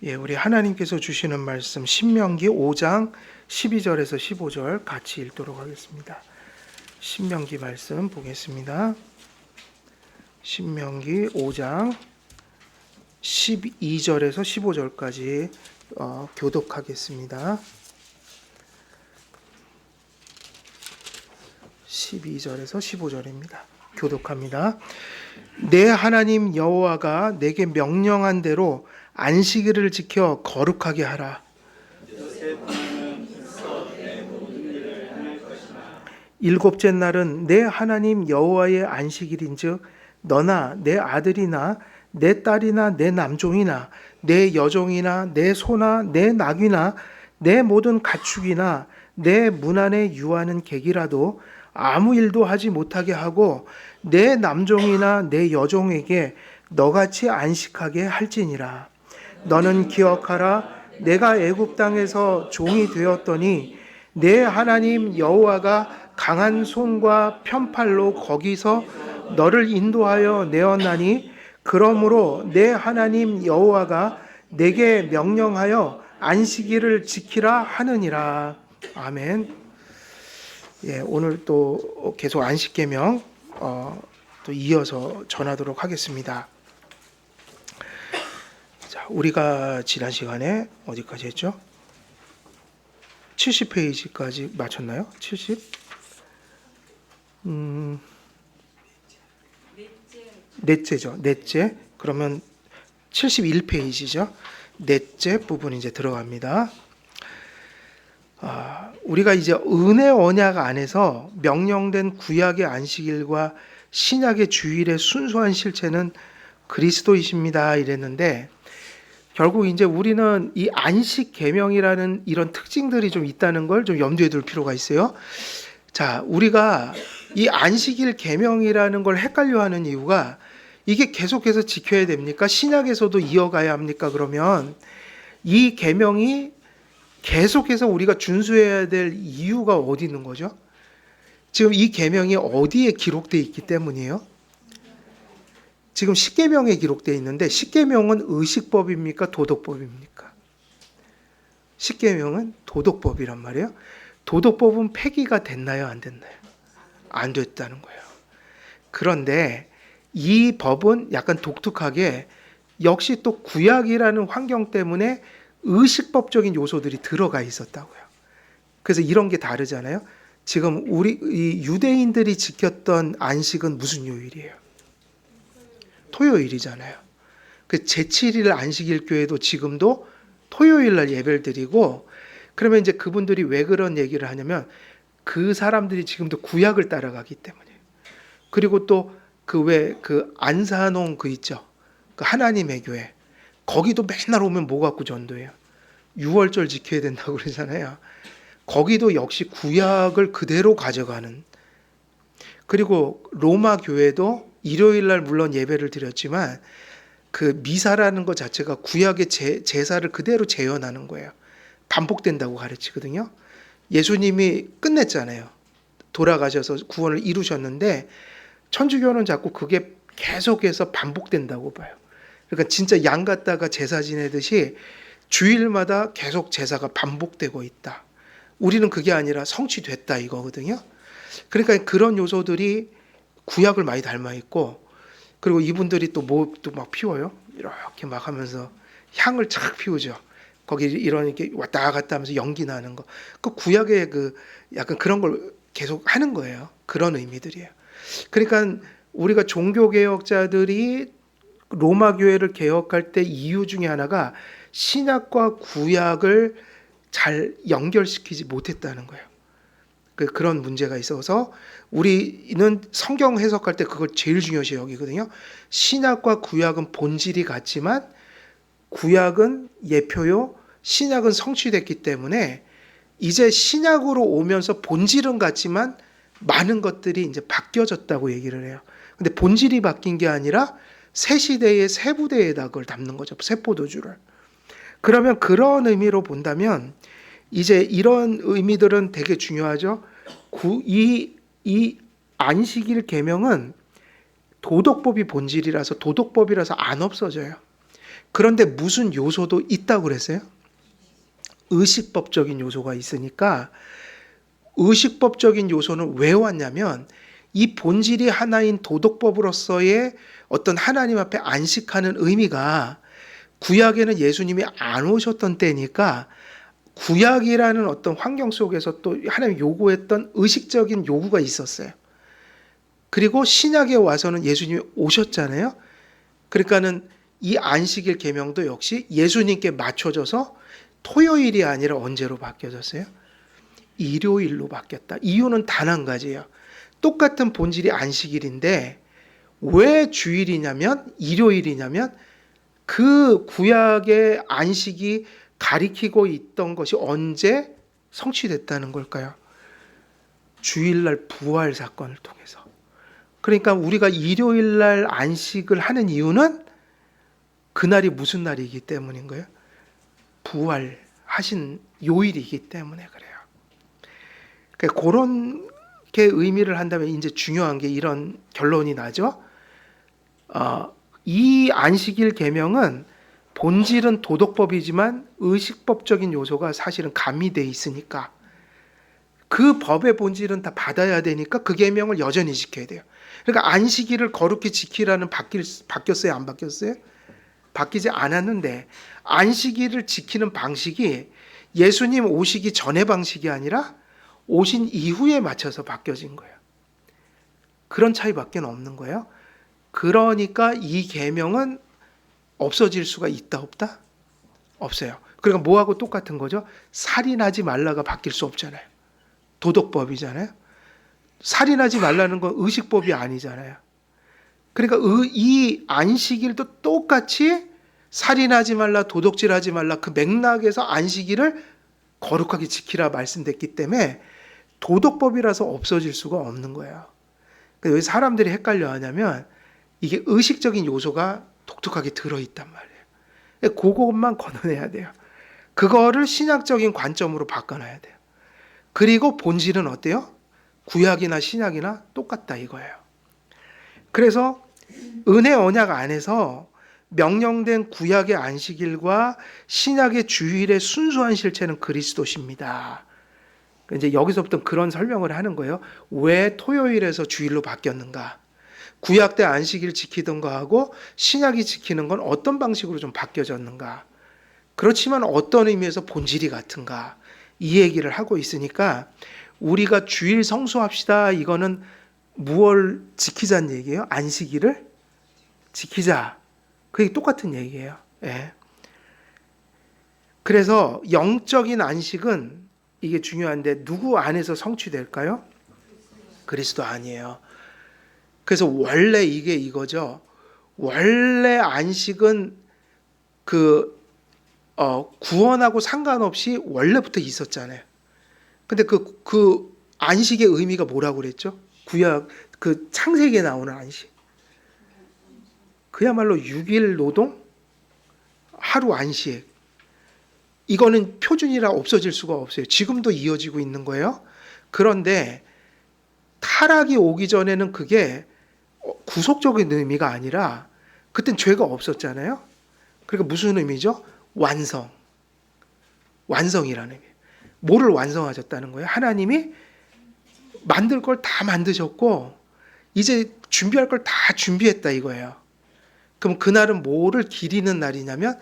예, 우리 하나님께서 주시는 말씀 신명기 5장 12절에서 15절 같이 읽도록 하겠습니다. 신명기 말씀 보겠습니다. 신명기 5장 12절에서 15절까지 교독하겠습니다. 12절에서 15절입니다. 교독합니다. 내 하나님 여호와가 내게 명령한 대로 안식일을 지켜 거룩하게 하라. 일곱째 날은 내 하나님 여호와의 안식일인즉 너나 내 아들이나 내 딸이나 내 남종이나 내 여종이나 내 소나 내 낙이나 내 모든 가축이나 내 문 안에 유하는 객이라도 아무 일도 하지 못하게 하고 내 남종이나 내 여종에게 너같이 안식하게 할지니라. 너는 기억하라. 내가 애굽 땅에서 종이 되었더니 내 하나님 여호와가 강한 손과 편팔로 거기서 너를 인도하여 내었나니 그러므로 내 하나님 여호와가 내게 명령하여 안식일을 지키라 하느니라. 아멘. 예, 오늘 또 계속 안식계명 또 이어서 전하도록 하겠습니다. 자, 우리가 지난 시간에 어디까지 했죠? 70페이지까지 마쳤나요? 70? 넷째죠. 넷째. 그러면 71페이지죠. 넷째 부분 이제 들어갑니다. 우리가 이제 은혜 언약 안에서 명령된 구약의 안식일과 신약의 주일의 순수한 실체는 그리스도이십니다 이랬는데, 결국 이제 우리는 이 안식 계명이라는 이런 특징들이 좀 있다는 걸 좀 염두에 둘 필요가 있어요. 자, 우리가 이 안식일 계명이라는 걸 헷갈려하는 이유가, 이게 계속해서 지켜야 됩니까? 신약에서도 이어가야 합니까? 그러면 이 계명이 계속해서 우리가 준수해야 될 이유가 어디 있는 거죠? 지금 이 계명이 어디에 기록되어 있기 때문이에요? 지금 십계명에 기록되어 있는데, 십계명은 의식법입니까? 도덕법입니까? 십계명은 도덕법이란 말이에요. 도덕법은 폐기가 됐나요? 안 됐나요? 안 됐다는 거예요. 그런데 이 법은 약간 독특하게 역시 또 구약이라는 환경 때문에 의식법적인 요소들이 들어가 있었다고요. 그래서 이런 게 다르잖아요. 지금 우리 이 유대인들이 지켰던 안식은 무슨 요일이에요? 토요일이잖아요. 그 제7일 안식일 교회도 지금도 토요일 날 예배를 드리고, 그러면 이제 그분들이 왜 그런 얘기를 하냐면 그 사람들이 지금도 구약을 따라가기 때문이에요. 그리고 또 그 안산홍 그 있죠. 그 하나님의 교회. 거기도 맨날 오면 뭐 갖고 전도해요? 6월절 지켜야 된다고 그러잖아요. 거기도 역시 구약을 그대로 가져가는. 그리고 로마 교회도 일요일 날 물론 예배를 드렸지만 그 미사라는 것 자체가 구약의 제사를 그대로 재현하는 거예요. 반복된다고 가르치거든요. 예수님이 끝냈잖아요. 돌아가셔서 구원을 이루셨는데 천주교는 자꾸 그게 계속해서 반복된다고 봐요. 그러니까 진짜 양 갖다가 제사 지내듯이 주일마다 계속 제사가 반복되고 있다. 우리는 그게 아니라 성취됐다 이거거든요. 그러니까 그런 요소들이 구약을 많이 닮아 있고, 그리고 이분들이 또 뭐 또 막 피워요. 이렇게 막 하면서 향을 착 피우죠. 거기 이렇게 왔다 갔다 하면서 연기 나는 거. 그 구약의 그 약간 그런 걸 계속 하는 거예요. 그런 의미들이에요. 그러니까 우리가 종교개혁자들이 로마 교회를 개혁할 때 이유 중에 하나가 신약과 구약을 잘 연결시키지 못했다는 거예요. 그런 문제가 있어서 우리는 성경 해석할 때 그걸 제일 중요시 여기거든요. 신약과 구약은 본질이 같지만 구약은 예표요, 신약은 성취됐기 때문에 이제 신약으로 오면서 본질은 같지만 많은 것들이 이제 바뀌어졌다고 얘기를 해요. 근데 본질이 바뀐 게 아니라 새 시대의 새 부대에다 그걸 담는 거죠. 새 포도주를. 그러면 그런 의미로 본다면 이제 이런 의미들은 되게 중요하죠. 이 안식일 계명은 도덕법이 본질이라서 도덕법이라서 안 없어져요. 그런데 무슨 요소도 있다고 그랬어요? 의식법적인 요소가 있으니까 의식법적인 요소는 왜 왔냐면 이 본질이 하나인 도덕법으로서의 어떤 하나님 앞에 안식하는 의미가 구약에는 예수님이 안 오셨던 때니까 구약이라는 어떤 환경 속에서 또 하나님 요구했던 의식적인 요구가 있었어요. 그리고 신약에 와서는 예수님이 오셨잖아요. 그러니까는 이 안식일 계명도 역시 예수님께 맞춰져서 토요일이 아니라 언제로 바뀌어졌어요? 일요일로 바뀌었다. 이유는 단 한 가지예요. 똑같은 본질이 안식일인데 왜 주일이냐면 일요일이냐면 그 구약의 안식이 가리키고 있던 것이 언제 성취됐다는 걸까요? 주일날 부활 사건을 통해서. 그러니까 우리가 일요일날 안식을 하는 이유는 그날이 무슨 날이기 때문인 거예요? 부활하신 요일이기 때문에 그래요. 그러니까 그런 게 의미를 한다면 이제 중요한 게 이런 결론이 나죠. 이 안식일 계명은 본질은 도덕법이지만 의식법적인 요소가 사실은 가미되어 있으니까 그 법의 본질은 다 받아야 되니까 그 계명을 여전히 지켜야 돼요. 그러니까 안식일을 거룩히 지키라는 바뀌었어요? 안 바뀌었어요? 바뀌지 않았는데 안식일을 지키는 방식이 예수님 오시기 전의 방식이 아니라 오신 이후에 맞춰서 바뀌어진 거예요. 그런 차이밖에 없는 거예요. 그러니까 이 계명은 없어질 수가 있다 없다? 없어요. 그러니까 뭐하고 똑같은 거죠? 살인하지 말라가 바뀔 수 없잖아요. 도덕법이잖아요. 살인하지 말라는 건 의식법이 아니잖아요. 그러니까 이 안식일도 똑같이 살인하지 말라, 도둑질하지 말라 그 맥락에서 안식일을 거룩하게 지키라 말씀됐기 때문에 도덕법이라서 없어질 수가 없는 거예요. 왜 사람들이 헷갈려 하냐면 이게 의식적인 요소가 독특하게 들어있단 말이에요. 그것만 걷어내야 돼요. 그거를 신약적인 관점으로 바꿔놔야 돼요. 그리고 본질은 어때요? 구약이나 신약이나 똑같다 이거예요. 그래서 은혜 언약 안에서 명령된 구약의 안식일과 신약의 주일의 순수한 실체는 그리스도십니다. 이제 여기서부터 그런 설명을 하는 거예요. 왜 토요일에서 주일로 바뀌었는가? 구약 때 안식일 지키던 거하고 신약이 지키는 건 어떤 방식으로 좀 바뀌어졌는가? 그렇지만 어떤 의미에서 본질이 같은가? 이 얘기를 하고 있으니까 우리가 주일 성수합시다. 이거는 무엇을 지키자는 얘기예요? 안식일을 지키자. 그게 똑같은 얘기예요. 예. 그래서 영적인 안식은 이게 중요한데 누구 안에서 성취될까요? 그리스도 아니에요. 그래서 원래 이게 이거죠. 원래 안식은 구원하고 상관없이 원래부터 있었잖아요. 근데 그 안식의 의미가 뭐라고 그랬죠? 구약 그 창세기에 나오는 안식. 그야말로 6일 노동, 하루 안식. 이거는 표준이라 없어질 수가 없어요. 지금도 이어지고 있는 거예요. 그런데 타락이 오기 전에는 그게 구속적인 의미가 아니라 그땐 죄가 없었잖아요. 그러니까 무슨 의미죠? 완성이라는 의미. 뭐를 완성하셨다는 거예요? 하나님이 만들 걸 다 만드셨고 이제 준비할 걸 다 준비했다 이거예요. 그럼 그날은 뭐를 기리는 날이냐면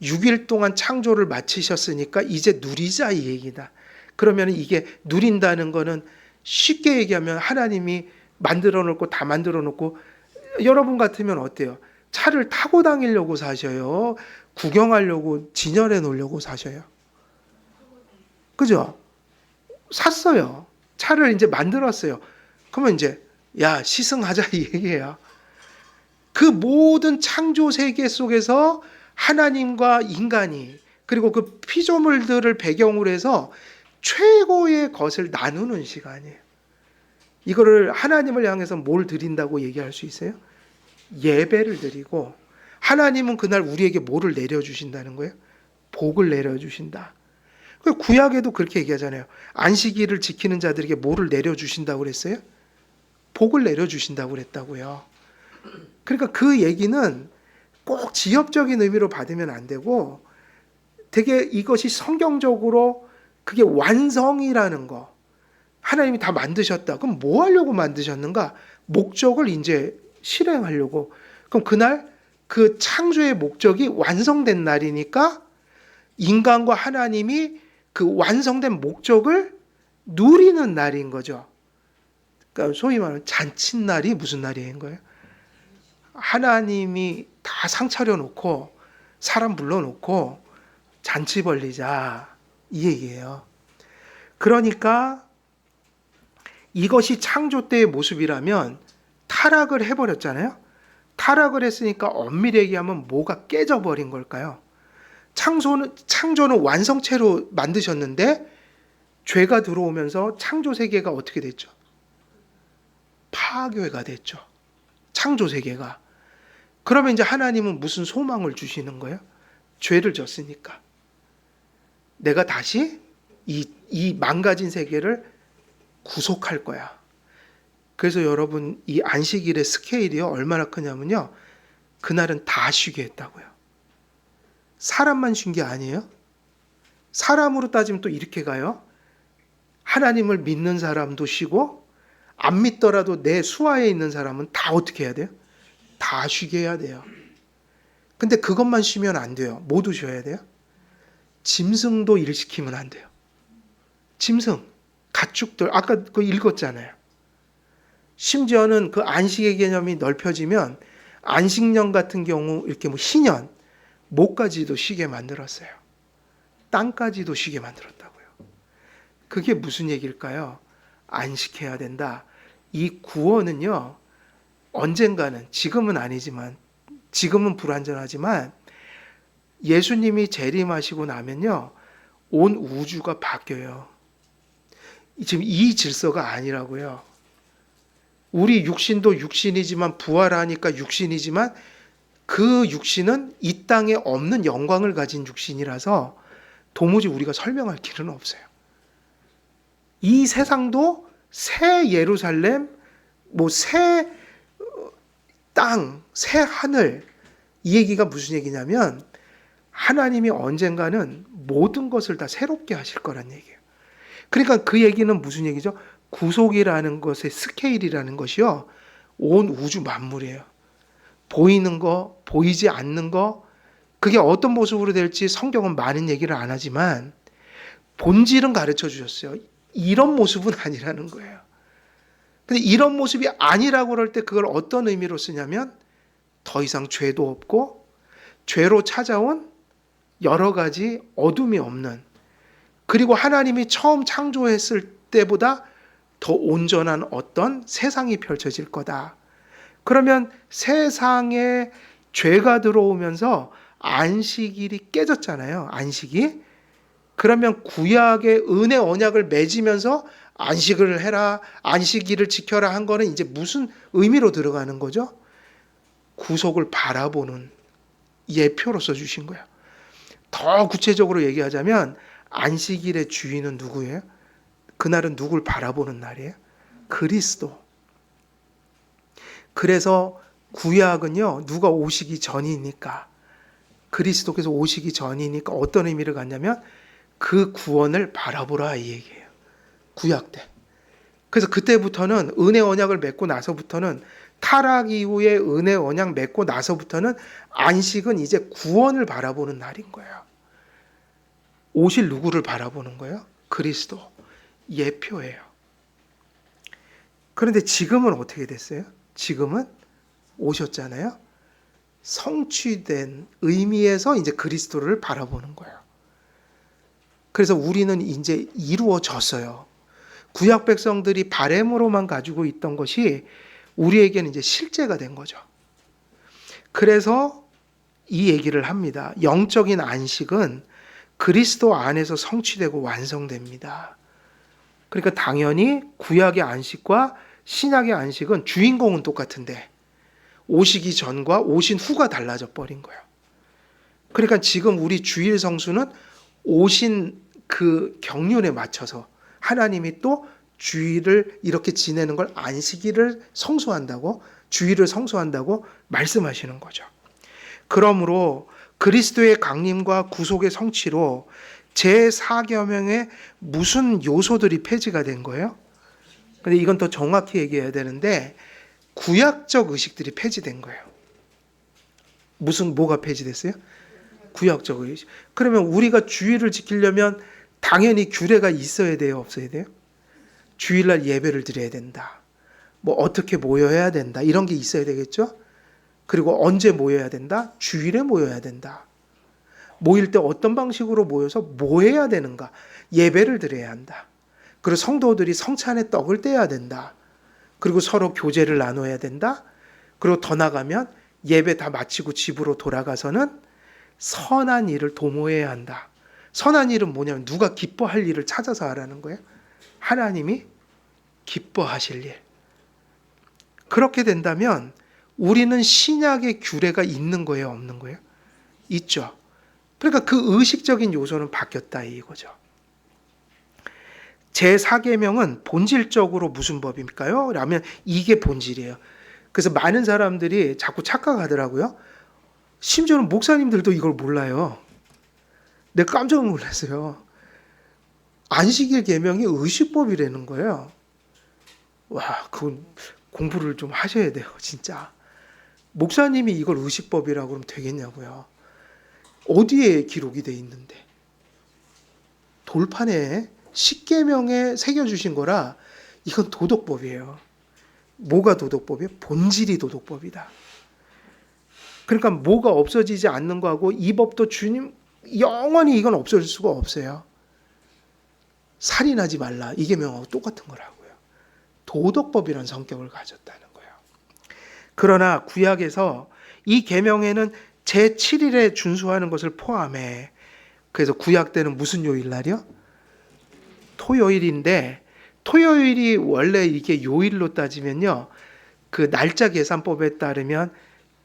6일 동안 창조를 마치셨으니까 이제 누리자 이 얘기다. 그러면 이게 누린다는 거는 쉽게 얘기하면 하나님이 만들어 놓고 다 만들어 놓고 여러분 같으면 어때요? 차를 타고 다니려고 사셔요? 구경하려고 진열해 놓으려고 사셔요? 그죠? 샀어요. 차를 이제 만들었어요. 그러면 이제 야 시승하자 이 얘기예요. 그 모든 창조 세계 속에서 하나님과 인간이 그리고 그 피조물들을 배경으로 해서 최고의 것을 나누는 시간이에요. 이거를 하나님을 향해서 뭘 드린다고 얘기할 수 있어요? 예배를 드리고 하나님은 그날 우리에게 뭐를 내려주신다는 거예요? 복을 내려주신다. 구약에도 그렇게 얘기하잖아요. 안식일을 지키는 자들에게 뭐를 내려주신다고 그랬어요? 복을 내려주신다고 그랬다고요. 그러니까 그 얘기는 꼭 지엽적인 의미로 받으면 안 되고 되게 이것이 성경적으로 그게 완성이라는 거. 하나님이 다 만드셨다. 그럼 뭐 하려고 만드셨는가? 목적을 이제 실행하려고. 그럼 그날 그 창조의 목적이 완성된 날이니까 인간과 하나님이 그 완성된 목적을 누리는 날인 거죠. 그러니까 소위 말하는 잔칫날이 무슨 날인 거예요? 하나님이 다 상 차려놓고 사람 불러놓고 잔치 벌리자 이 얘기예요. 그러니까 이것이 창조 때의 모습이라면 타락을 해버렸잖아요. 타락을 했으니까 엄밀히 얘기하면 뭐가 깨져버린 걸까요? 창조는 완성체로 만드셨는데 죄가 들어오면서 창조 세계가 어떻게 됐죠? 파괴가 됐죠. 창조 세계가. 그러면 이제 하나님은 무슨 소망을 주시는 거예요? 죄를 졌으니까. 내가 다시 이 망가진 세계를 구속할 거야. 그래서 여러분 이 안식일의 스케일이요 얼마나 크냐면요. 그날은 다 쉬게 했다고요. 사람만 쉰 게 아니에요. 사람으로 따지면 또 이렇게 가요. 하나님을 믿는 사람도 쉬고 안 믿더라도 내 수하에 있는 사람은 다 어떻게 해야 돼요? 다 쉬게 해야 돼요. 근데 그것만 쉬면 안 돼요. 모두 쉬어야 돼요. 짐승도 일시키면 안 돼요. 짐승, 가축들 아까 그거 읽었잖아요. 심지어는 그 안식의 개념이 넓혀지면 안식년 같은 경우 이렇게 뭐 희년, 목까지도 쉬게 만들었어요. 땅까지도 쉬게 만들었다고요. 그게 무슨 얘기일까요? 안식해야 된다. 이 구원은요. 언젠가는 지금은 아니지만 지금은 불완전하지만 예수님이 재림하시고 나면요. 온 우주가 바뀌어요. 지금 이 질서가 아니라고요. 우리 육신도 육신이지만 부활하니까 육신이지만 그 육신은 이 땅에 없는 영광을 가진 육신이라서 도무지 우리가 설명할 길은 없어요. 이 세상도 새 예루살렘, 새 땅, 새 하늘 이 얘기가 무슨 얘기냐면 하나님이 언젠가는 모든 것을 다 새롭게 하실 거란 얘기예요. 그러니까 그 얘기는 무슨 얘기죠? 구속이라는 것의 스케일이라는 것이요. 온 우주 만물이에요. 보이는 거, 보이지 않는 거, 그게 어떤 모습으로 될지 성경은 많은 얘기를 안 하지만 본질은 가르쳐 주셨어요. 이런 모습은 아니라는 거예요. 근데 이런 모습이 아니라고 그럴 때 그걸 어떤 의미로 쓰냐면 더 이상 죄도 없고 죄로 찾아온 여러 가지 어둠이 없는 그리고 하나님이 처음 창조했을 때보다 더 온전한 어떤 세상이 펼쳐질 거다. 그러면 세상에 죄가 들어오면서 안식일이 깨졌잖아요. 안식이. 그러면 구약의 은혜 언약을 맺으면서 안식을 해라, 안식일을 지켜라 한 거는 이제 무슨 의미로 들어가는 거죠? 구속을 바라보는 예표로서 주신 거예요. 더 구체적으로 얘기하자면 안식일의 주인은 누구예요? 그날은 누굴 바라보는 날이에요? 그리스도. 그래서 구약은요, 누가 오시기 전이니까, 그리스도께서 오시기 전이니까 어떤 의미를 갖냐면 그 구원을 바라보라 이 얘기예요. 구약 때. 그래서 그때부터는 은혜 언약을 맺고 나서부터는 타락 이후에 은혜 언약 맺고 나서부터는 안식은 이제 구원을 바라보는 날인 거예요. 오실 누구를 바라보는 거예요? 그리스도. 예표예요. 그런데 지금은 어떻게 됐어요? 지금은 오셨잖아요. 성취된 의미에서 이제 그리스도를 바라보는 거예요. 그래서 우리는 이제 이루어졌어요. 구약 백성들이 바램으로만 가지고 있던 것이 우리에게는 이제 실제가 된 거죠. 그래서 이 얘기를 합니다. 영적인 안식은 그리스도 안에서 성취되고 완성됩니다. 그러니까 당연히 구약의 안식과 신약의 안식은 주인공은 똑같은데 오시기 전과 오신 후가 달라져 버린 거예요. 그러니까 지금 우리 주일 성수는 오신 그 경륜에 맞춰서 하나님이 또 주일을 이렇게 지내는 걸 안식일을 성수한다고, 주일을 성수한다고 말씀하시는 거죠. 그러므로 그리스도의 강림과 구속의 성취로 제4계명의 무슨 요소들이 폐지가 된 거예요? 근데 이건 더 정확히 얘기해야 되는데 구약적 의식들이 폐지된 거예요. 뭐가 폐지됐어요? 구약적 의식. 그러면 우리가 주일을 지키려면 당연히 규례가 있어야 돼요, 없어야 돼요? 주일날 예배를 드려야 된다. 뭐 어떻게 모여야 된다. 이런 게 있어야 되겠죠? 그리고 언제 모여야 된다? 주일에 모여야 된다. 모일 때 어떤 방식으로 모여서 뭐 해야 되는가? 예배를 드려야 한다. 그리고 성도들이 성찬에 떡을 떼야 된다. 그리고 서로 교제를 나눠야 된다. 그리고 더 나가면 예배 다 마치고 집으로 돌아가서는 선한 일을 도모해야 한다. 선한 일은 뭐냐면 누가 기뻐할 일을 찾아서 하라는 거예요. 하나님이 기뻐하실 일. 그렇게 된다면 우리는 신약의 규례가 있는 거예요, 없는 거예요? 있죠. 그러니까 그 의식적인 요소는 바뀌었다 이거죠. 제4계명은 본질적으로 무슨 법일까요? 라면 이게 본질이에요. 그래서 많은 사람들이 자꾸 착각하더라고요. 심지어는 목사님들도 이걸 몰라요. 내가 깜짝 놀랐어요. 안식일 계명이 의식법이라는 거예요. 와, 그건 공부를 좀 하셔야 돼요, 진짜. 목사님이 이걸 의식법이라고 그러면 되겠냐고요. 어디에 기록이 돼 있는데? 돌판에 10계명에 새겨주신 거라 이건 도덕법이에요. 뭐가 도덕법이에요? 본질이 도덕법이다. 그러니까 뭐가 없어지지 않는 거하고 이 법도 주님 영원히 이건 없어질 수가 없어요. 살인하지 말라 이 계명하고 똑같은 거라고요. 도덕법이라는 성격을 가졌다는 거예요. 그러나 구약에서 이 계명에는 제7일에 준수하는 것을 포함해. 그래서 구약 때는 무슨 요일날이요? 토요일인데 토요일이 원래 이게 요일로 따지면요. 그 날짜 계산법에 따르면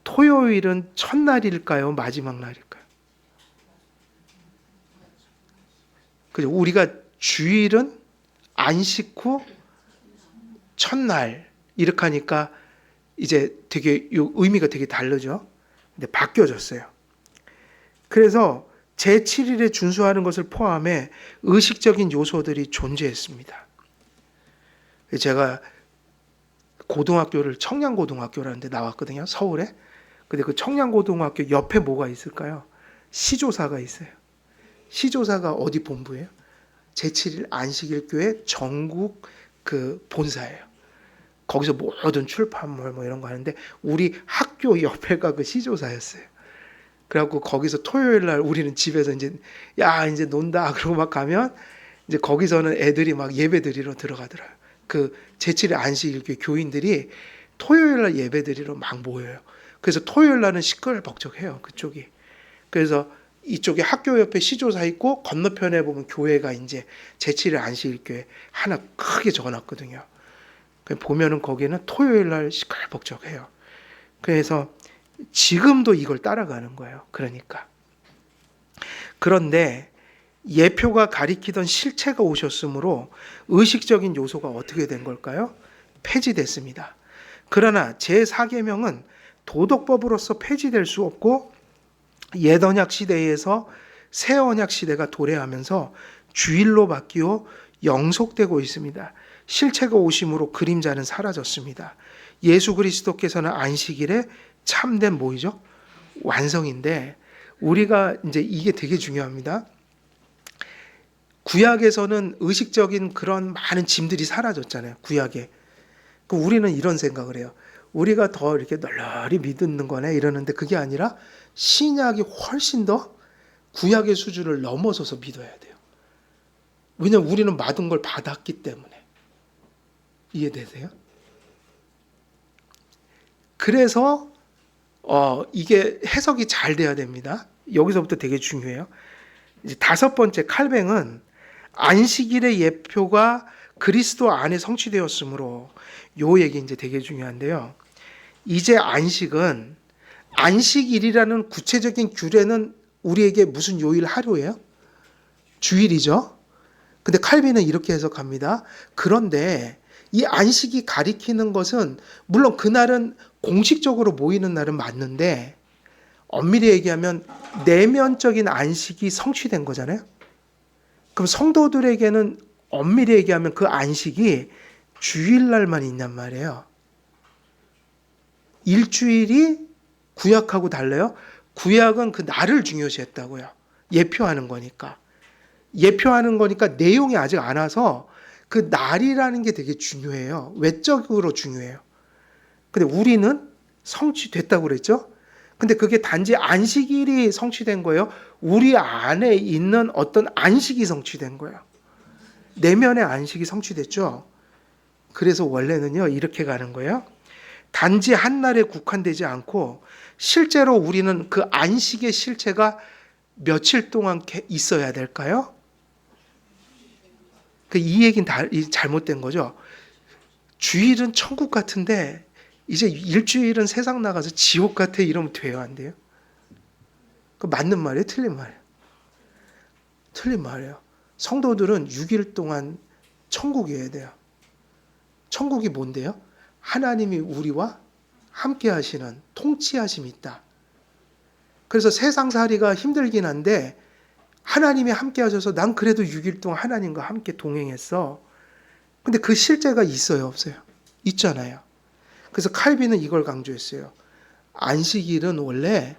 토요일은 첫날일까요? 마지막 날일까요? 그죠? 우리가 주일은 안식 후 첫날 이렇게 하니까 이제 되게 의미가 되게 다르죠. 근데 바뀌어졌어요. 그래서 제7일에 준수하는 것을 포함해 의식적인 요소들이 존재했습니다. 제가 고등학교를 청량고등학교라는 데 나왔거든요. 서울에. 근데 그 청량고등학교 옆에 뭐가 있을까요? 시조사가 있어요. 시조사가 어디 본부예요? 제7일 안식일교회 전국 그 본사예요. 거기서 모든 출판물 뭐 이런 거 하는데 우리 학교 옆에가 그 시조사였어요. 그래갖고 거기서 토요일 날 우리는 집에서 이제 이제 논다 그러고 막 가면 이제 거기서는 애들이 막 예배 드리러 들어가더라고요. 그 제7일 안식일교회 교인들이 토요일 날 예배 드리러 막 모여요. 그래서 토요일 날은 시끌벅적해요, 그쪽이. 그래서 이쪽에 학교 옆에 시조사 있고 건너편에 보면 교회가 이제 제7일 안식일교회 하나 크게 적어놨거든요. 보면은 거기는 토요일 날 시끌벅적해요. 그래서 지금도 이걸 따라가는 거예요. 그러니까. 그런데 예표가 가리키던 실체가 오셨으므로 의식적인 요소가 어떻게 된 걸까요? 폐지됐습니다. 그러나 제4계명은 도덕법으로서 폐지될 수 없고 옛 언약 시대에서 새 언약 시대가 도래하면서 주일로 바뀌어 영속되고 있습니다. 실체가 오심으로 그림자는 사라졌습니다. 예수 그리스도께서는 안식일에 참된 뭐이죠? 완성인데 우리가 이제 이게 되게 중요합니다. 구약에서는 의식적인 그런 많은 짐들이 사라졌잖아요. 구약에. 우리는 이런 생각을 해요. 우리가 더 이렇게 널널히 믿는 거네 이러는데 그게 아니라 신약이 훨씬 더 구약의 수준을 넘어서서 믿어야 돼요. 왜냐하면 우리는 받은 걸 받았기 때문에. 이해되세요? 그래서 이게 해석이 잘 돼야 됩니다. 여기서부터 되게 중요해요. 이제 5번째 칼뱅은 안식일의 예표가 그리스도 안에 성취되었으므로 요 얘기 이제 되게 중요한데요. 이제 안식은 안식일이라는 구체적인 규례는 우리에게 무슨 요일 하루예요? 주일이죠. 근데 칼빈은 이렇게 해석합니다. 그런데 이 안식이 가리키는 것은 물론 그날은 공식적으로 모이는 날은 맞는데 엄밀히 얘기하면 내면적인 안식이 성취된 거잖아요. 그럼 성도들에게는 엄밀히 얘기하면 그 안식이 주일날만 있냔 말이에요. 일주일이 구약하고 달라요. 구약은 그 날을 중요시했다고요. 예표하는 거니까. 예표하는 거니까 내용이 아직 안 와서 그 날이라는 게 되게 중요해요. 외적으로 중요해요. 근데 우리는 성취됐다고 그랬죠? 근데 그게 단지 안식일이 성취된 거예요. 우리 안에 있는 어떤 안식이 성취된 거예요. 내면의 안식이 성취됐죠. 그래서 원래는요, 이렇게 가는 거예요. 단지 한 날에 국한되지 않고 실제로 우리는 그 안식의 실체가 며칠 동안 있어야 될까요? 이 얘기는 잘못된 거죠. 주일은 천국 같은데 이제 일주일은 세상 나가서 지옥 같아 이러면 돼요, 안 돼요? 그 맞는 말이에요, 틀린 말이에요? 틀린 말이에요. 성도들은 6일 동안 천국이어야 돼요. 천국이 뭔데요? 하나님이 우리와 함께 하시는 통치하심이 있다. 그래서 세상살이가 힘들긴 한데 하나님이 함께 하셔서 난 그래도 6일 동안 하나님과 함께 동행했어. 근데 그 실제가 있어요, 없어요? 있잖아요. 그래서 칼빈은 이걸 강조했어요. 안식일은 원래,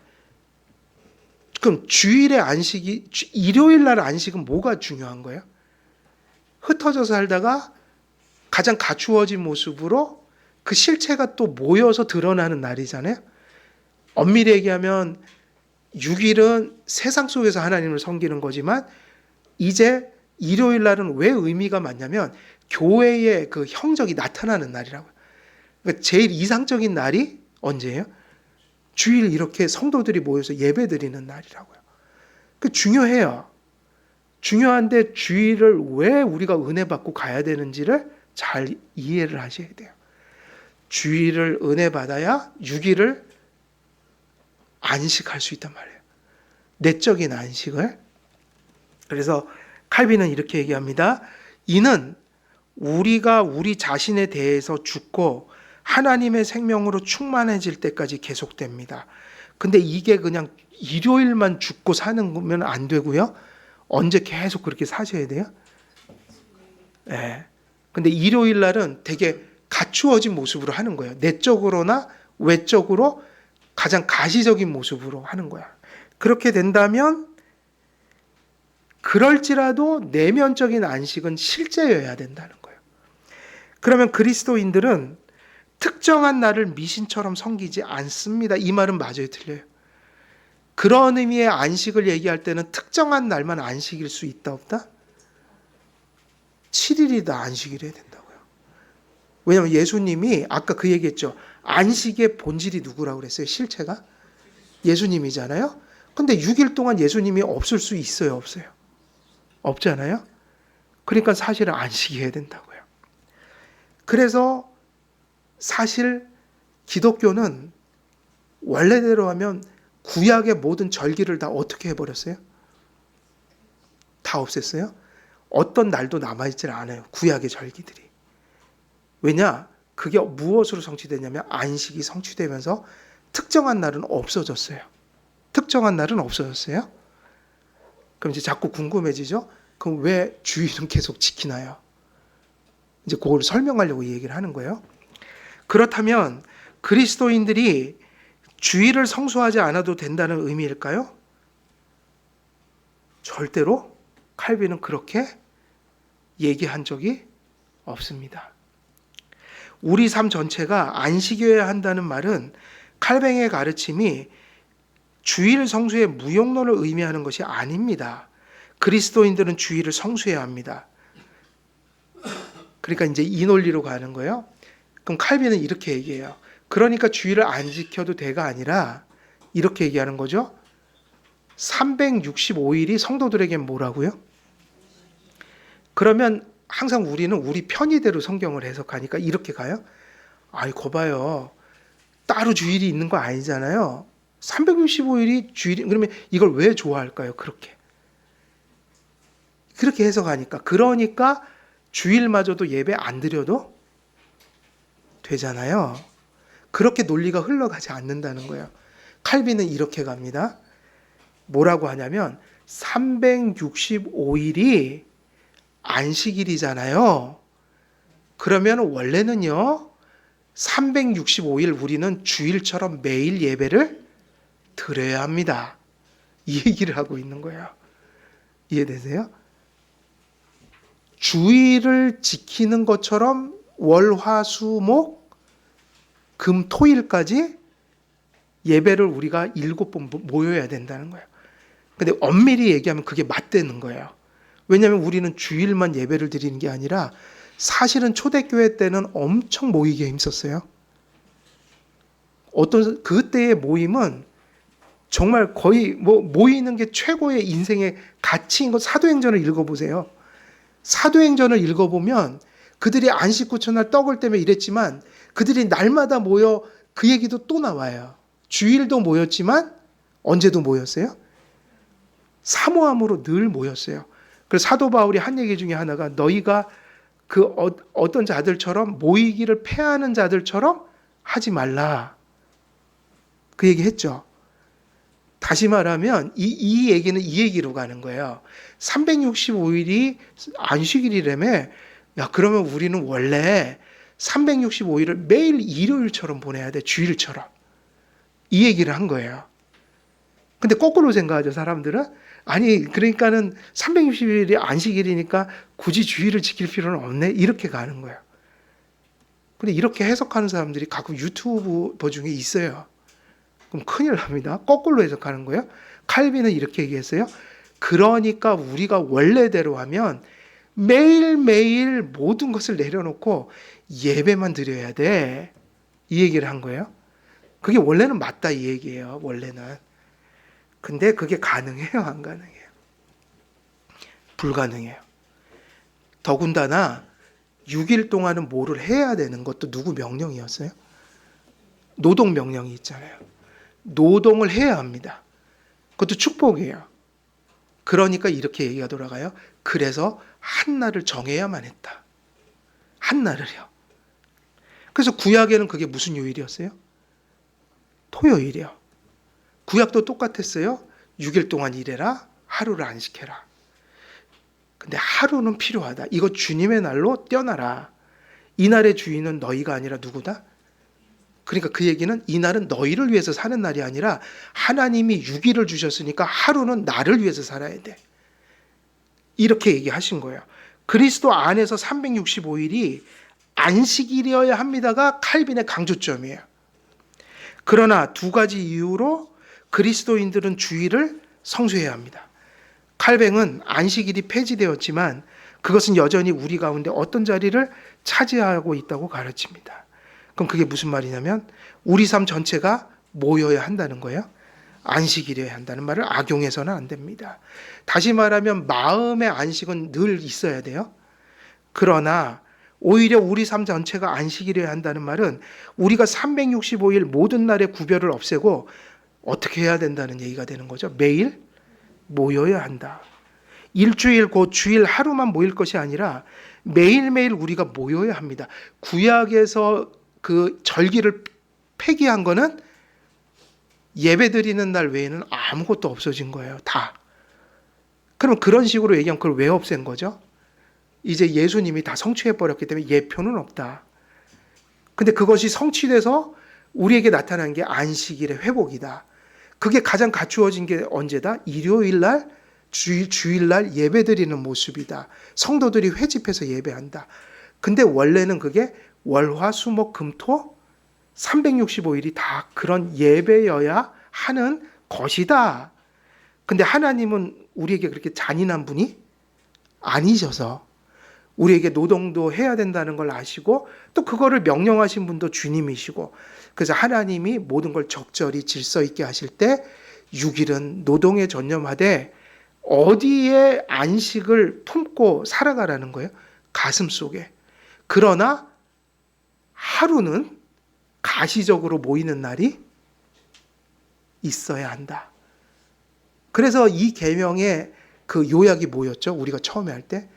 그럼 주일의 안식이, 일요일 날 안식은 뭐가 중요한 거예요? 흩어져 살다가 가장 갖추어진 모습으로 그 실체가 또 모여서 드러나는 날이잖아요. 엄밀히 얘기하면 6일은 세상 속에서 하나님을 섬기는 거지만 이제 일요일 날은 왜 의미가 많냐면 교회의 그 형적이 나타나는 날이라고요. 그러니까 제일 이상적인 날이 언제예요? 주일 이렇게 성도들이 모여서 예배 드리는 날이라고요. 그 중요해요. 중요한데 주일을 왜 우리가 은혜 받고 가야 되는지를 잘 이해를 하셔야 돼요. 주일을 은혜 받아야 6일을 안식할 수 있단 말이에요. 내적인 안식을. 그래서 칼빈은 이렇게 얘기합니다. 이는 우리가 우리 자신에 대해서 죽고 하나님의 생명으로 충만해질 때까지 계속됩니다. 근데 이게 그냥 일요일만 죽고 사는 거면 안 되고요. 언제 계속 그렇게 사셔야 돼요? 네. 근데 일요일 날은 되게 갖추어진 모습으로 하는 거예요. 내적으로나 외적으로 가장 가시적인 모습으로 하는 거야. 그렇게 된다면 그럴지라도 내면적인 안식은 실제여야 된다는 거예요. 그러면 그리스도인들은 특정한 날을 미신처럼 섬기지 않습니다. 이 말은 맞아요, 틀려요? 그런 의미의 안식을 얘기할 때는 특정한 날만 안식일 수 있다, 없다? 7일이 다 안식일이어야 된다고요. 왜냐하면 예수님이 아까 그 얘기했죠. 안식의 본질이 누구라고 그랬어요? 실체가? 예수님이잖아요. 근데 6일 동안 예수님이 없을 수 있어요, 없어요? 없잖아요. 그러니까 사실은 안식해야 된다고요. 그래서 사실 기독교는 원래대로 하면 구약의 모든 절기를 다 어떻게 해버렸어요? 다 없앴어요? 어떤 날도 남아있질 않아요. 구약의 절기들이. 왜냐? 그게 무엇으로 성취되냐면 안식이 성취되면서 특정한 날은 없어졌어요. 특정한 날은 없어졌어요. 그럼 이제 자꾸 궁금해지죠? 그럼 왜 주일은 계속 지키나요? 이제 그걸 설명하려고 이 얘기를 하는 거예요. 그렇다면 그리스도인들이 주일을 성수하지 않아도 된다는 의미일까요? 절대로 칼빈은 그렇게 얘기한 적이 없습니다. 우리 삶 전체가 안식여야 한다는 말은 칼뱅의 가르침이 주일 성수의 무용론을 의미하는 것이 아닙니다. 그리스도인들은 주일을 성수해야 합니다. 그러니까 이제 이 논리로 가는 거예요. 그럼 칼빈은 이렇게 얘기해요. 그러니까 주일을 안 지켜도 돼가 아니라 이렇게 얘기하는 거죠. 365일이 성도들에겐 뭐라고요? 그러면 항상 우리는 우리 편의대로 성경을 해석하니까 이렇게 가요. 아이, 거봐요. 따로 주일이 있는 거 아니잖아요. 365일이 주일이, 그러면 이걸 왜 좋아할까요? 그렇게 해석하니까. 그러니까 주일마저도 예배 안 드려도 되잖아요. 그렇게 논리가 흘러가지 않는다는 거예요. 칼빈은 이렇게 갑니다. 뭐라고 하냐면 365일이 안식일이잖아요. 그러면 원래는요 365일 우리는 주일처럼 매일 예배를 드려야 합니다. 이 얘기를 하고 있는 거예요. 이해되세요? 주일을 지키는 것처럼 월, 화, 수, 목, 금, 토일까지 예배를 우리가 7번 모여야 된다는 거예요. 근데 엄밀히 얘기하면 그게 맞대는 거예요. 왜냐하면 우리는 주일만 예배를 드리는 게 아니라 사실은 초대교회 때는 엄청 모이기에 힘썼어요. 어떤 그때의 모임은 정말 거의 모이는 게 최고의 인생의 가치인 것. 사도행전을 읽어보세요. 사도행전을 읽어보면 그들이 안식구천날 떡을 떼며 이랬지만 그들이 날마다 모여 그 얘기도 또 나와요. 주일도 모였지만 언제도 모였어요? 사모함으로 늘 모였어요. 그래서 사도 바울이 한 얘기 중에 하나가 너희가 그 어떤 자들처럼 모이기를 패하는 자들처럼 하지 말라. 그 얘기 했죠. 다시 말하면 이 얘기는 이 얘기로 가는 거예요. 365일이 안식일이라며. 야, 그러면 우리는 원래 365일을 매일 일요일처럼 보내야 돼. 주일처럼. 이 얘기를 한 거예요. 근데 거꾸로 생각하죠, 사람들은. 아니, 그러니까는 360일이 안식일이니까 굳이 주일을 지킬 필요는 없네. 이렇게 가는 거예요. 근데 이렇게 해석하는 사람들이 가끔 유튜버 중에 있어요. 그럼 큰일 납니다. 거꾸로 해석하는 거예요. 칼빈은 이렇게 얘기했어요. 그러니까 우리가 원래대로 하면 매일매일 모든 것을 내려놓고 예배만 드려야 돼. 이 얘기를 한 거예요. 그게 원래는 맞다 이 얘기예요. 원래는. 근데 그게 가능해요? 안 가능해요? 불가능해요. 더군다나 6일 동안은 뭐를 해야 되는 것도 누구 명령이었어요? 노동 명령이 있잖아요. 노동을 해야 합니다. 그것도 축복이에요. 그러니까 이렇게 얘기가 돌아가요. 그래서 한 날을 정해야만 했다. 한 날을요. 그래서 구약에는 그게 무슨 요일이었어요? 토요일이요. 구약도 똑같았어요. 6일 동안 일해라. 하루를 안식해라. 근데 하루는 필요하다. 이거 주님의 날로 떼어놔라. 이 날의 주인은 너희가 아니라 누구다? 그러니까 그 얘기는 이 날은 너희를 위해서 사는 날이 아니라 하나님이 6일을 주셨으니까 하루는 나를 위해서 살아야 돼. 이렇게 얘기하신 거예요. 그리스도 안에서 365일이 안식일이어야 합니다가 칼빈의 강조점이에요. 그러나 두 가지 이유로 그리스도인들은 주일을 성수해야 합니다. 칼뱅은 안식일이 폐지되었지만 그것은 여전히 우리 가운데 어떤 자리를 차지하고 있다고 가르칩니다. 그럼 그게 무슨 말이냐면 우리 삶 전체가 모여야 한다는 거예요. 안식일이어야 한다는 말을 악용해서는 안 됩니다. 다시 말하면 마음의 안식은 늘 있어야 돼요. 그러나 오히려 우리 삶 전체가 안식일이어야 한다는 말은 우리가 365일 모든 날의 구별을 없애고 어떻게 해야 된다는 얘기가 되는 거죠. 매일 모여야 한다. 일주일 곧 주일 하루만 모일 것이 아니라 매일매일 우리가 모여야 합니다. 구약에서 그 절기를 폐기한 거는 예배 드리는 날 외에는 아무것도 없어진 거예요. 다. 그럼 그런 식으로 얘기하면 그걸 왜 없앤 거죠? 이제 예수님이 다 성취해버렸기 때문에 예표는 없다. 근데 그것이 성취돼서 우리에게 나타난 게 안식일의 회복이다. 그게 가장 갖추어진 게 언제다? 일요일날, 주일날 예배 드리는 모습이다. 성도들이 회집해서 예배한다. 근데 원래는 그게 월, 화, 수, 목, 금, 토 365일이 다 그런 예배여야 하는 것이다. 근데 하나님은 우리에게 그렇게 잔인한 분이 아니셔서 우리에게 노동도 해야 된다는 걸 아시고 또 그거를 명령하신 분도 주님이시고 그래서 하나님이 모든 걸 적절히 질서 있게 하실 때 6일은 노동에 전념하되 어디에 안식을 품고 살아가라는 거예요? 가슴 속에. 그러나 하루는 가시적으로 모이는 날이 있어야 한다. 그래서 이 계명의 그 요약이 뭐였죠? 우리가 처음에 할 때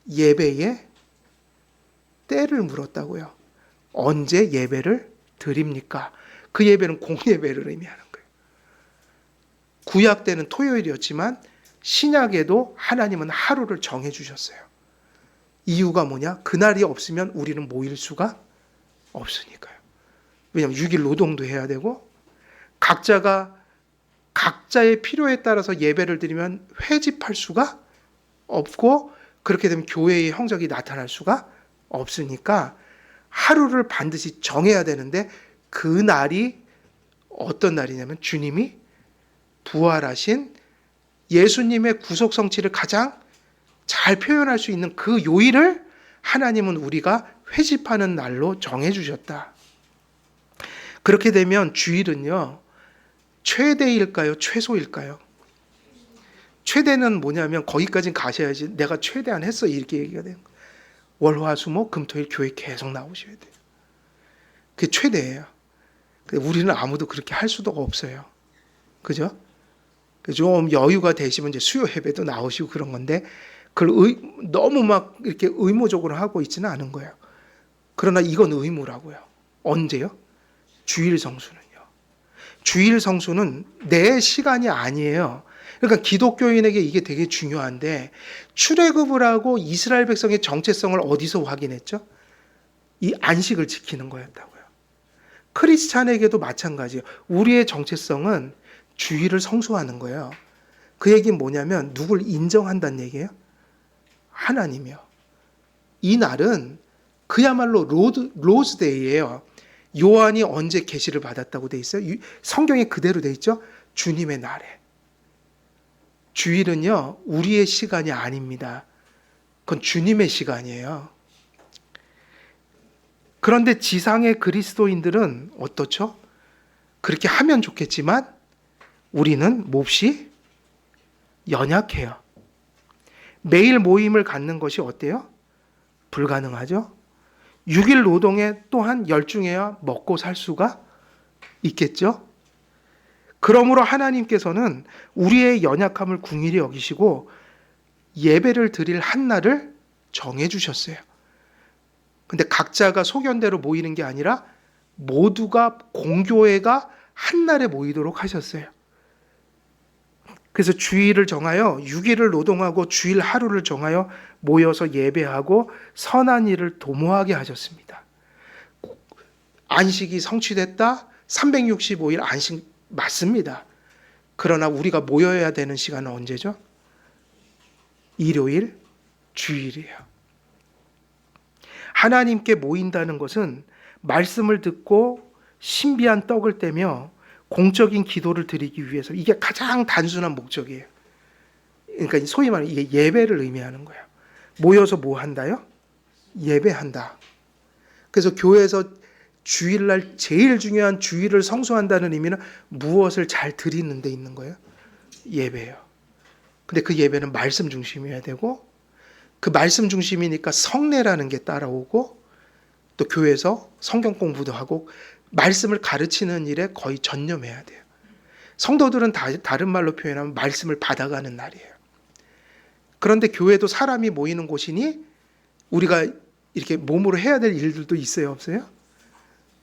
예배의 때를 물었다고요. 언제 예배를 드립니까? 그 예배는 공예배를 의미하는 거예요. 구약 때는 토요일이었지만 신약에도 하나님은 하루를 정해 주셨어요. 이유가 뭐냐? 그날이 없으면 우리는 모일 수가 없으니까요. 왜냐하면 6일 노동도 해야 되고 각자가 각자의 필요에 따라서 예배를 드리면 회집할 수가 없고 그렇게 되면 교회의 형적이 나타날 수가 없으니까 하루를 반드시 정해야 되는데 그 날이 어떤 날이냐면 주님이 부활하신 예수님의 구속 성취를 가장 잘 표현할 수 있는 그 요일을 하나님은 우리가 회집하는 날로 정해 주셨다. 그렇게 되면 주일은요, 최대일까요? 최소일까요? 최대는 뭐냐면 거기까지는 가셔야지 내가 최대한 했어 이렇게 얘기가 돼요. 월화수목 금토일 교회 계속 나오셔야 돼요. 그게 최대예요. 우리는 아무도 그렇게 할 수도 없어요. 그죠? 좀 여유가 되시면 이제 수요 예배도 나오시고 그런 건데 그걸 너무 막 이렇게 의무적으로 하고 있지는 않은 거예요. 그러나 이건 의무라고요. 언제요? 주일 성수는요. 주일 성수는 내 시간이 아니에요. 그러니까 기독교인에게 이게 되게 중요한데 출애굽을 하고 이스라엘 백성의 정체성을 어디서 확인했죠? 이 안식을 지키는 거였다고요. 크리스찬에게도 마찬가지예요. 우리의 정체성은 주일을 성수하는 거예요. 그 얘기는 뭐냐면 누굴 인정한다는 얘기예요? 하나님이요. 이 날은 그야말로 로즈데이예요. 요한이 언제 계시를 받았다고 돼 있어요? 성경에 그대로 돼 있죠? 주님의 날에. 주일은요, 우리의 시간이 아닙니다. 그건 주님의 시간이에요. 그런데 지상의 그리스도인들은 어떻죠? 그렇게 하면 좋겠지만 우리는 몹시 연약해요. 매일 모임을 갖는 것이 어때요? 불가능하죠? 6일 노동에 또한 열중해야 먹고 살 수가 있겠죠? 그러므로 하나님께서는 우리의 연약함을 긍휼히 여기시고 예배를 드릴 한 날을 정해 주셨어요. 근데 각자가 소견대로 모이는 게 아니라 모두가 공교회가 한 날에 모이도록 하셨어요. 그래서 주일을 정하여 6일을 노동하고 주일 하루를 정하여 모여서 예배하고 선한 일을 도모하게 하셨습니다. 안식이 성취됐다. 365일 안식 맞습니다. 그러나 우리가 모여야 되는 시간은 언제죠? 일요일, 주일이에요. 하나님께 모인다는 것은 말씀을 듣고 신비한 떡을 떼며 공적인 기도를 드리기 위해서 이게 가장 단순한 목적이에요. 그러니까 소위 말하는 이게 예배를 의미하는 거예요. 모여서 뭐 한다요? 예배한다. 그래서 교회에서 주일날 제일 중요한 주일을 성수한다는 의미는 무엇을 잘 드리는 데 있는 거예요? 예배예요. 근데 그 예배는 말씀 중심이어야 되고 그 말씀 중심이니까 성례라는 게 따라오고 또 교회에서 성경 공부도 하고 말씀을 가르치는 일에 거의 전념해야 돼요. 성도들은 다른 말로 표현하면 말씀을 받아가는 날이에요. 그런데 교회도 사람이 모이는 곳이니 우리가 이렇게 몸으로 해야 될 일들도 있어요, 없어요?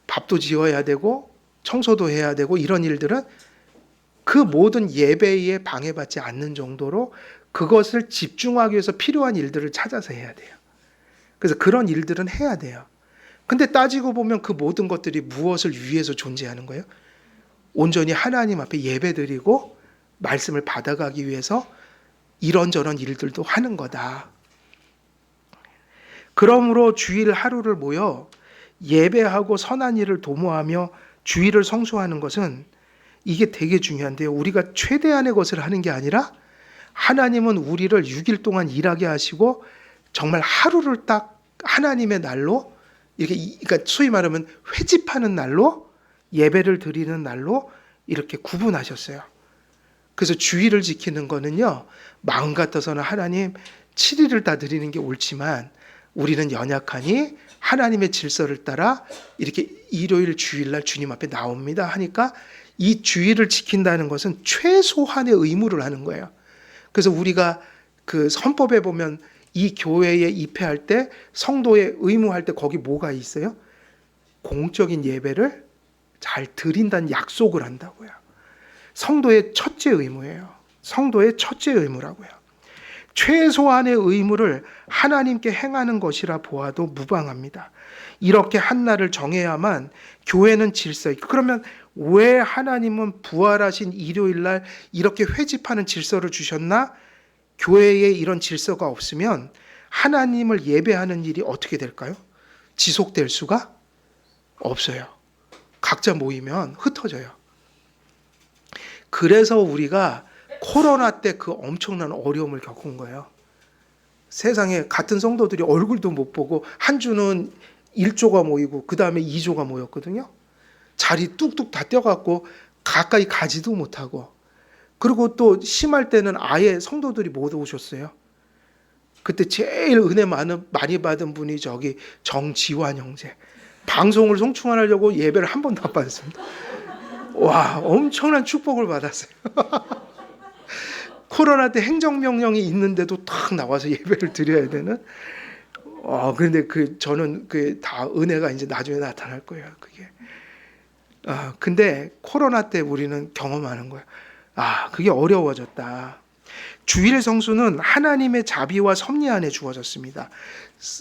밥도 지어야 되고 청소도 해야 되고 이런 일들은 그 모든 예배에 방해받지 않는 정도로 그것을 집중하기 위해서 필요한 일들을 찾아서 해야 돼요. 그래서 그런 일들은 해야 돼요. 근데 따지고 보면 그 모든 것들이 무엇을 위해서 존재하는 거예요? 온전히 하나님 앞에 예배드리고 말씀을 받아가기 위해서 이런저런 일들도 하는 거다. 그러므로 주일 하루를 모여 예배하고 선한 일을 도모하며 주일을 성수하는 것은 이게 되게 중요한데요. 우리가 최대한의 것을 하는 게 아니라 하나님은 우리를 6일 동안 일하게 하시고 정말 하루를 딱 하나님의 날로 이렇게 그러니까 소위 말하면 회집하는 날로 예배를 드리는 날로 이렇게 구분하셨어요. 그래서 주일을 지키는 거는요. 마음 같아서는 하나님 7일을 다 드리는 게 옳지만 우리는 연약하니 하나님의 질서를 따라 이렇게 일요일 주일날 주님 앞에 나옵니다 하니까 이 주일을 지킨다는 것은 최소한의 의무를 하는 거예요. 그래서 우리가 그 헌법에 보면 이 교회에 입회할 때 성도의 의무할 때 거기 뭐가 있어요? 공적인 예배를 잘 드린다는 약속을 한다고요. 성도의 첫째 의무예요. 성도의 첫째 의무라고요. 최소한의 의무를 하나님께 행하는 것이라 보아도 무방합니다. 이렇게 한 날을 정해야만 교회는 질서 있고, 그러면 왜 하나님은 부활하신 일요일 날 이렇게 회집하는 질서를 주셨나? 교회에 이런 질서가 없으면 하나님을 예배하는 일이 어떻게 될까요? 지속될 수가 없어요. 각자 모이면 흩어져요. 그래서 우리가 코로나 때 그 엄청난 어려움을 겪은 거예요. 세상에 같은 성도들이 얼굴도 못 보고 한 주는 1조가 모이고 그 다음에 2조가 모였거든요. 자리 뚝뚝 다 떼어갖고 가까이 가지도 못하고, 그리고 또 심할 때는 아예 성도들이 못 오셨어요. 그때 제일 은혜 많이 받은 분이 저기 정지환 형제. 방송을 송충하려고 예배를 한 번도 안 받았습니다. 와, 엄청난 축복을 받았어요. 코로나 때 행정명령이 있는데도 탁 나와서 예배를 드려야 되는. 그런데 저는 다 은혜가 이제 나중에 나타날 거예요. 그게. 근데 코로나 때 우리는 경험하는 거예요. 그게 어려워졌다. 주일 성수는 하나님의 자비와 섭리 안에 주어졌습니다.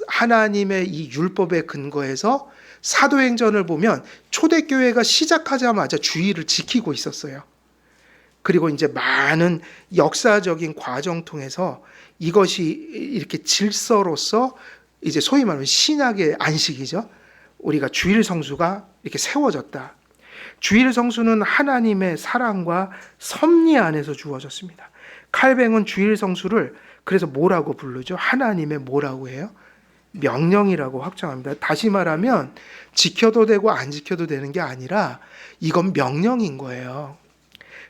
하나님의 이 율법에 근거해서 사도행전을 보면 초대교회가 시작하자마자 주일을 지키고 있었어요. 그리고 이제 많은 역사적인 과정 통해서 이것이 이렇게 질서로서 이제 소위 말하면 신약의 안식이죠. 우리가 주일 성수가 이렇게 세워졌다. 주일 성수는 하나님의 사랑과 섭리 안에서 주어졌습니다. 칼뱅은 주일 성수를 그래서 뭐라고 부르죠? 하나님의 뭐라고 해요? 명령이라고 확정합니다. 다시 말하면 지켜도 되고 안 지켜도 되는 게 아니라 이건 명령인 거예요.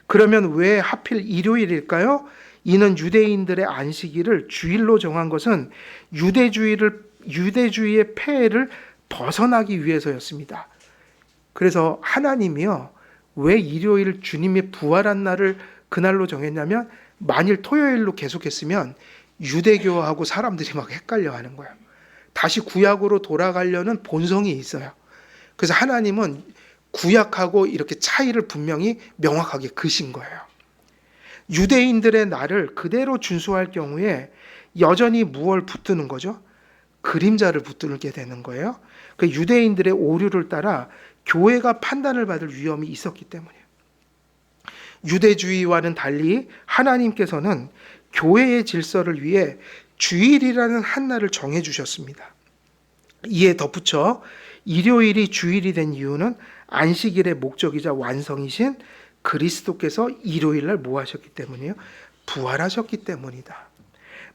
그러면 왜 하필 일요일일까요? 이는 유대인들의 안식일을 주일로 정한 것은 유대주의의 폐해를 벗어나기 위해서였습니다. 그래서 하나님이요, 왜 일요일 주님이 부활한 날을 그날로 정했냐면, 만일 토요일로 계속했으면 유대교하고 사람들이 막 헷갈려 하는 거예요. 다시 구약으로 돌아가려는 본성이 있어요. 그래서 하나님은 구약하고 이렇게 차이를 분명히 명확하게 그신 거예요. 유대인들의 날을 그대로 준수할 경우에 여전히 무엇을 붙드는 거죠? 그림자를 붙들게 되는 거예요. 그 유대인들의 오류를 따라 교회가 판단을 받을 위험이 있었기 때문이에요. 유대주의와는 달리 하나님께서는 교회의 질서를 위해 주일이라는 한 날을 정해주셨습니다. 이에 덧붙여 일요일이 주일이 된 이유는 안식일의 목적이자 완성이신 그리스도께서 일요일날 뭐 하셨기 때문이에요? 부활하셨기 때문이다.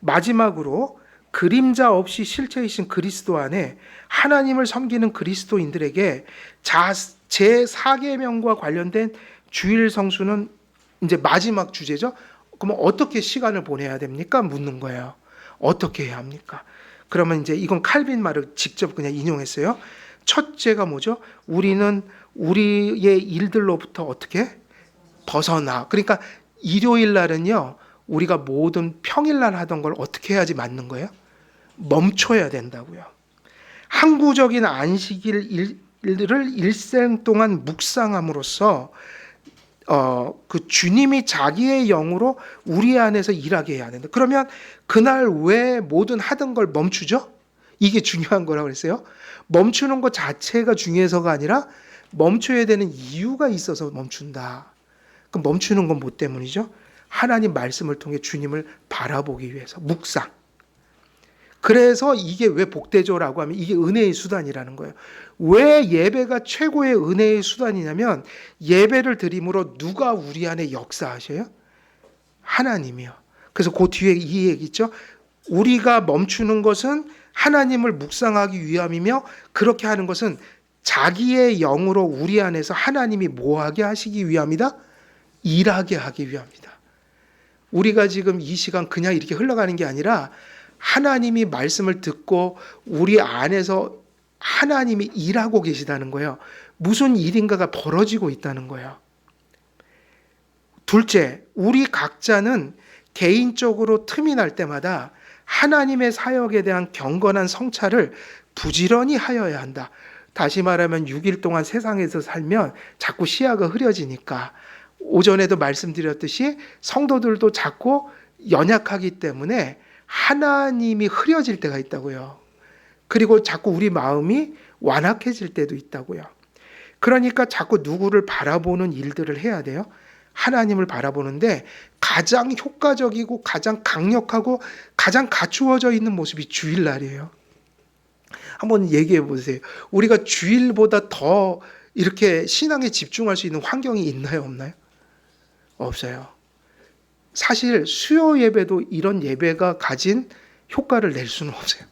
마지막으로 그림자 없이 실체이신 그리스도 안에 하나님을 섬기는 그리스도인들에게 제4계명과 관련된 주일 성수는 이제 마지막 주제죠. 그러면 어떻게 시간을 보내야 됩니까? 묻는 거예요. 어떻게 해야 합니까? 그러면 이제 이건 칼빈 말을 직접 그냥 인용했어요. 첫째가 뭐죠? 우리는 우리의 일들로부터 어떻게 벗어나. 그러니까 일요일 날은요, 우리가 모든 평일날 하던 걸 어떻게 해야지 맞는 거예요? 멈춰야 된다고요. 항구적인 안식일을 일생 동안 묵상함으로써 그 주님이 자기의 영으로 우리 안에서 일하게 해야 된다. 그러면 그날 왜 모든 하던 걸 멈추죠? 이게 중요한 거라고 그랬어요. 멈추는 것 자체가 중요해서가 아니라 멈춰야 되는 이유가 있어서 멈춘다. 그럼 멈추는 건 뭐 때문이죠? 하나님 말씀을 통해 주님을 바라보기 위해서 묵상. 그래서 이게 왜 복되죠라고 하면 이게 은혜의 수단이라는 거예요. 왜 예배가 최고의 은혜의 수단이냐면 예배를 드림으로 누가 우리 안에 역사하셔요? 하나님이요. 그래서 그 뒤에 이 얘기 있죠. 우리가 멈추는 것은 하나님을 묵상하기 위함이며 그렇게 하는 것은 자기의 영으로 우리 안에서 하나님이 뭐하게 하시기 위함이다? 일하게 하기 위함이다. 우리가 지금 이 시간 그냥 이렇게 흘러가는 게 아니라 하나님이 말씀을 듣고 우리 안에서 하나님이 일하고 계시다는 거예요. 무슨 일인가가 벌어지고 있다는 거예요. 둘째, 우리 각자는 개인적으로 틈이 날 때마다 하나님의 사역에 대한 경건한 성찰을 부지런히 하여야 한다. 다시 말하면 6일 동안 세상에서 살면 자꾸 시야가 흐려지니까 오전에도 말씀드렸듯이 성도들도 자꾸 연약하기 때문에 하나님이 흐려질 때가 있다고요. 그리고 자꾸 우리 마음이 완악해질 때도 있다고요. 그러니까 자꾸 누구를 바라보는 일들을 해야 돼요. 하나님을 바라보는데 가장 효과적이고 가장 강력하고 가장 갖추어져 있는 모습이 주일날이에요. 한번 얘기해 보세요. 우리가 주일보다 더 이렇게 신앙에 집중할 수 있는 환경이 있나요, 없나요? 없어요. 사실 수요 예배도 이런 예배가 가진 효과를 낼 수는 없어요.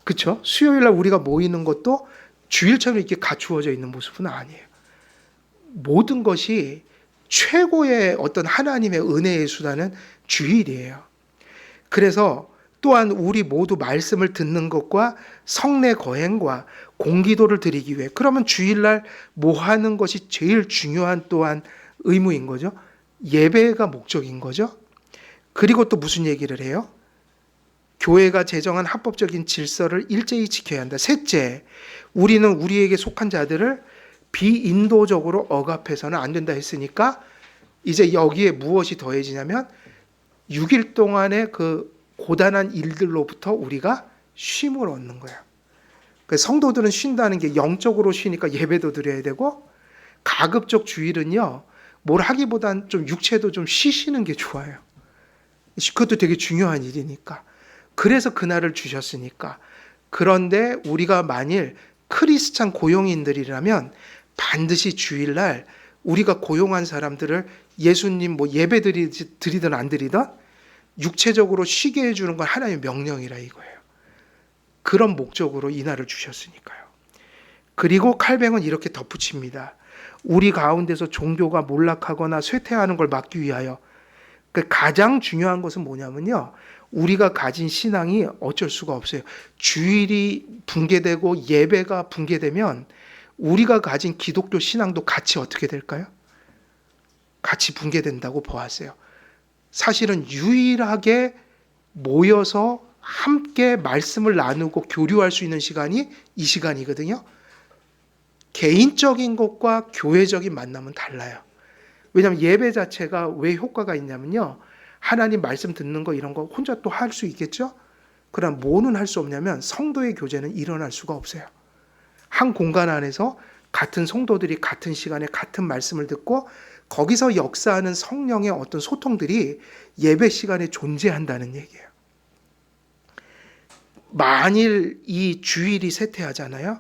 그렇죠? 수요일 날 우리가 모이는 것도 주일처럼 이렇게 갖추어져 있는 모습은 아니에요. 모든 것이 최고의 어떤 하나님의 은혜의 수단은 주일이에요. 그래서 또한 우리 모두 말씀을 듣는 것과 성례 거행과 공기도를 드리기 위해, 그러면 주일날 뭐 하는 것이 제일 중요한 또한 의무인 거죠. 예배가 목적인 거죠. 그리고 또 무슨 얘기를 해요? 교회가 제정한 합법적인 질서를 일제히 지켜야 한다. 셋째, 우리는 우리에게 속한 자들을 비인도적으로 억압해서는 안 된다 했으니까 이제 여기에 무엇이 더해지냐면 6일 동안의 그 고단한 일들로부터 우리가 쉼을 얻는 거예요. 성도들은 쉰다는 게 영적으로 쉬니까 예배도 드려야 되고, 가급적 주일은요 뭘 하기보단 좀 육체도 좀 쉬시는 게 좋아요. 그것도 되게 중요한 일이니까. 그래서 그날을 주셨으니까. 그런데 우리가 만일 크리스찬 고용인들이라면 반드시 주일날 우리가 고용한 사람들을 예수님 뭐 예배 드리든 안 드리든 육체적으로 쉬게 해주는 건 하나님의 명령이라 이거예요. 그런 목적으로 이 날을 주셨으니까요. 그리고 칼뱅은 이렇게 덧붙입니다. 우리 가운데서 종교가 몰락하거나 쇠퇴하는 걸 막기 위하여. 가장 중요한 것은 뭐냐면요, 우리가 가진 신앙이 어쩔 수가 없어요. 주일이 붕괴되고 예배가 붕괴되면 우리가 가진 기독교 신앙도 같이 어떻게 될까요? 같이 붕괴된다고 보았어요. 사실은 유일하게 모여서 함께 말씀을 나누고 교류할 수 있는 시간이 이 시간이거든요. 개인적인 것과 교회적인 만남은 달라요. 왜냐하면 예배 자체가 왜 효과가 있냐면요, 하나님 말씀 듣는 거 이런 거 혼자 또 할 수 있겠죠? 그럼 뭐는 할 수 없냐면 성도의 교제는 일어날 수가 없어요. 한 공간 안에서 같은 성도들이 같은 시간에 같은 말씀을 듣고 거기서 역사하는 성령의 어떤 소통들이 예배 시간에 존재한다는 얘기예요. 만일 이 주일이 쇠퇴하잖아요.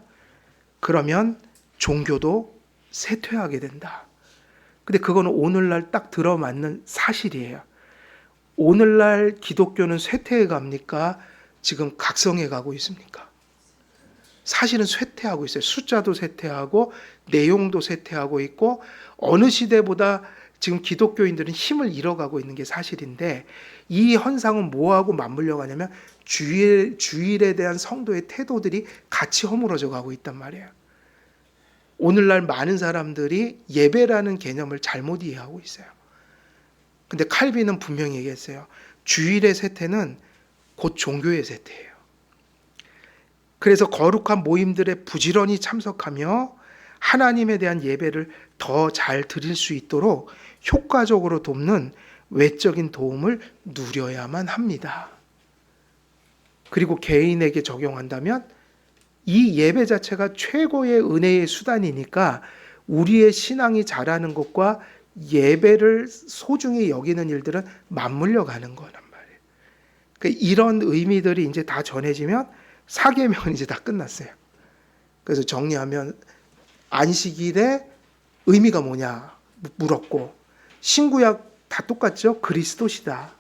그러면 종교도 쇠퇴하게 된다. 근데 그거는 오늘날 딱 들어맞는 사실이에요. 오늘날 기독교는 쇠퇴해 갑니까? 지금 각성해 가고 있습니까? 사실은 쇠퇴하고 있어요. 숫자도 쇠퇴하고 내용도 쇠퇴하고 있고 어느 시대보다 지금 기독교인들은 힘을 잃어가고 있는 게 사실인데, 이 현상은 뭐하고 맞물려 가냐면 주일에 대한 성도의 태도들이 같이 허물어져 가고 있단 말이에요. 오늘날 많은 사람들이 예배라는 개념을 잘못 이해하고 있어요. 근데 칼빈은 분명히 얘기했어요. 주일의 쇠퇴는 곧 종교의 쇠퇴예요. 그래서 거룩한 모임들에 부지런히 참석하며 하나님에 대한 예배를 더 잘 드릴 수 있도록 효과적으로 돕는 외적인 도움을 누려야만 합니다. 그리고 개인에게 적용한다면 이 예배 자체가 최고의 은혜의 수단이니까 우리의 신앙이 자라는 것과 예배를 소중히 여기는 일들은 맞물려 가는 거란 말이에요. 그러니까 이런 의미들이 이제 다 전해지면 사계명은 이제 다 끝났어요. 그래서 정리하면 안식일의 의미가 뭐냐 물었고, 신구약 다 똑같죠? 그리스도시다.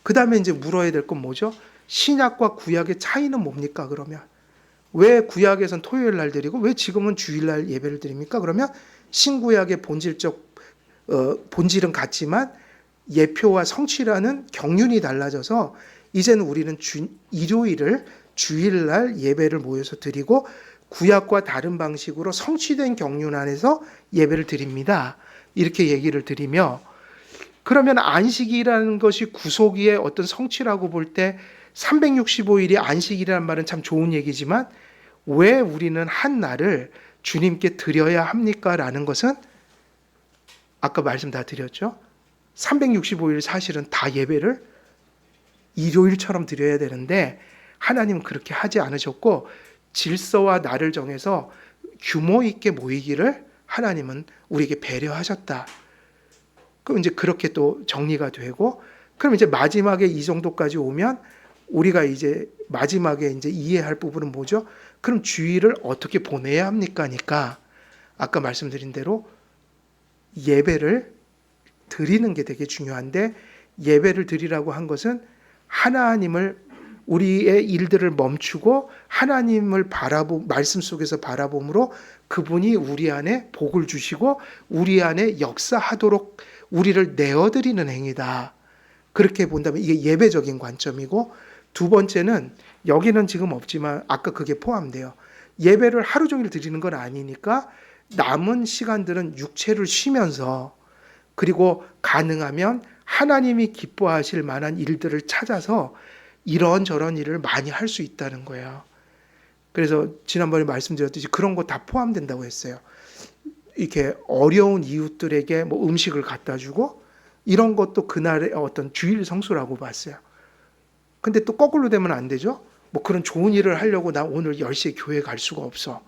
그 다음에 이제 물어야 될 건 뭐죠? 신약과 구약의 차이는 뭡니까? 그러면 왜 구약에선 토요일 날 드리고 왜 지금은 주일날 예배를 드립니까? 그러면 신구약의 본질은 같지만 예표와 성취라는 경륜이 달라져서 이제는 우리는 일요일을 주일날 예배를 모여서 드리고 구약과 다른 방식으로 성취된 경륜 안에서 예배를 드립니다. 이렇게 얘기를 드리며, 그러면 안식이라는 것이 구속의 어떤 성취라고 볼 때 365일이 안식이라는 말은 참 좋은 얘기지만 왜 우리는 한 날을 주님께 드려야 합니까? 라는 것은 아까 말씀 다 드렸죠. 365일 사실은 다 예배를 일요일처럼 드려야 되는데 하나님은 그렇게 하지 않으셨고 질서와 날을 정해서 규모 있게 모이기를 하나님은 우리에게 배려하셨다. 그럼 이제 그렇게 또 정리가 되고, 그럼 이제 마지막에 이 정도까지 오면 우리가 이제 마지막에 이제 이해할 부분은 뭐죠? 그럼 주일을 어떻게 보내야 합니까?니까 아까 말씀드린 대로 예배를 드리는 게 되게 중요한데, 예배를 드리라고 한 것은 하나님을, 우리의 일들을 멈추고 하나님을 말씀 속에서 바라봄으로 그분이 우리 안에 복을 주시고 우리 안에 역사하도록 우리를 내어드리는 행위다. 그렇게 본다면 이게 예배적인 관점이고, 두 번째는 여기는 지금 없지만 아까 그게 포함돼요. 예배를 하루 종일 드리는 건 아니니까 남은 시간들은 육체를 쉬면서, 그리고 가능하면 하나님이 기뻐하실 만한 일들을 찾아서 이런저런 일을 많이 할 수 있다는 거예요. 그래서 지난번에 말씀드렸듯이 그런 거 다 포함된다고 했어요. 이렇게 어려운 이웃들에게 뭐 음식을 갖다 주고 이런 것도 그날의 어떤 주일 성수라고 봤어요. 근데 또 거꾸로 되면 안 되죠. 뭐 그런 좋은 일을 하려고 나 오늘 10시에 교회 갈 수가 없어.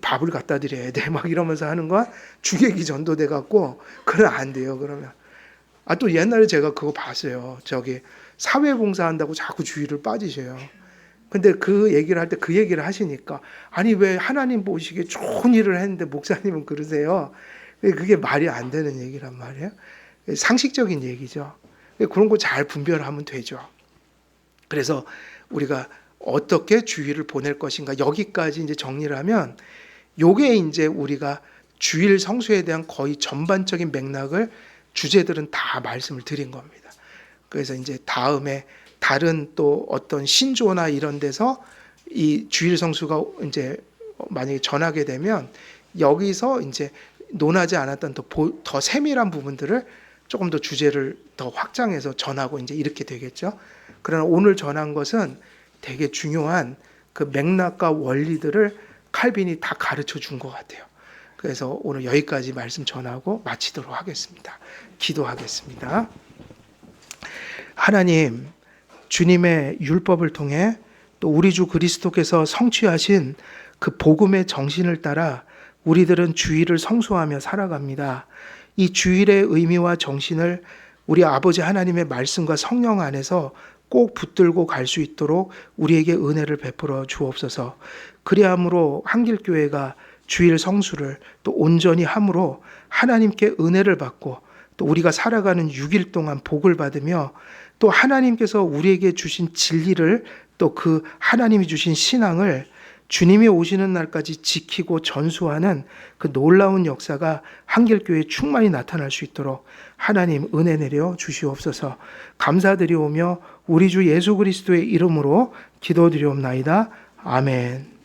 밥을 갖다 드려야 돼. 막 이러면서 하는 건 주객이 전도돼 갖고 그러면 안 돼요. 그러면. 또 옛날에 제가 그거 봤어요. 저기 사회봉사한다고 자꾸 주일을 빠지셔요. 근데 그 얘기를 할 때 그 얘기를 하시니까, 아니 왜 하나님 보시기에 좋은 일을 했는데 목사님은 그러세요? 그게 말이 안 되는 얘기란 말이에요. 상식적인 얘기죠. 그런 거 잘 분별하면 되죠. 그래서 우리가 어떻게 주일을 보낼 것인가, 여기까지 이제 정리를 하면 요게 이제 우리가 주일 성수에 대한 거의 전반적인 맥락을, 주제들은 다 말씀을 드린 겁니다. 그래서 이제 다음에 다른 또 어떤 신조나 이런 데서 이 주일 성수가 이제 만약에 전하게 되면 여기서 이제 논하지 않았던 더 세밀한 부분들을 조금 더 주제를 더 확장해서 전하고 이제 이렇게 되겠죠. 그러나 오늘 전한 것은 되게 중요한 그 맥락과 원리들을 칼빈이 다 가르쳐 준 것 같아요. 그래서 오늘 여기까지 말씀 전하고 마치도록 하겠습니다. 기도하겠습니다. 하나님, 주님의 율법을 통해 또 우리 주 그리스도께서 성취하신 그 복음의 정신을 따라 우리들은 주일을 성수하며 살아갑니다. 이 주일의 의미와 정신을 우리 아버지 하나님의 말씀과 성령 안에서 꼭 붙들고 갈 수 있도록 우리에게 은혜를 베풀어 주옵소서. 그리함으로 한길교회가 주일 성수를 또 온전히 함으로 하나님께 은혜를 받고 또 우리가 살아가는 6일 동안 복을 받으며 또 하나님께서 우리에게 주신 진리를 또 그 하나님이 주신 신앙을 주님이 오시는 날까지 지키고 전수하는 그 놀라운 역사가 한길교회에 충만히 나타날 수 있도록 하나님 은혜 내려 주시옵소서. 감사드리오며 우리 주 예수 그리스도의 이름으로 기도드리옵나이다. 아멘.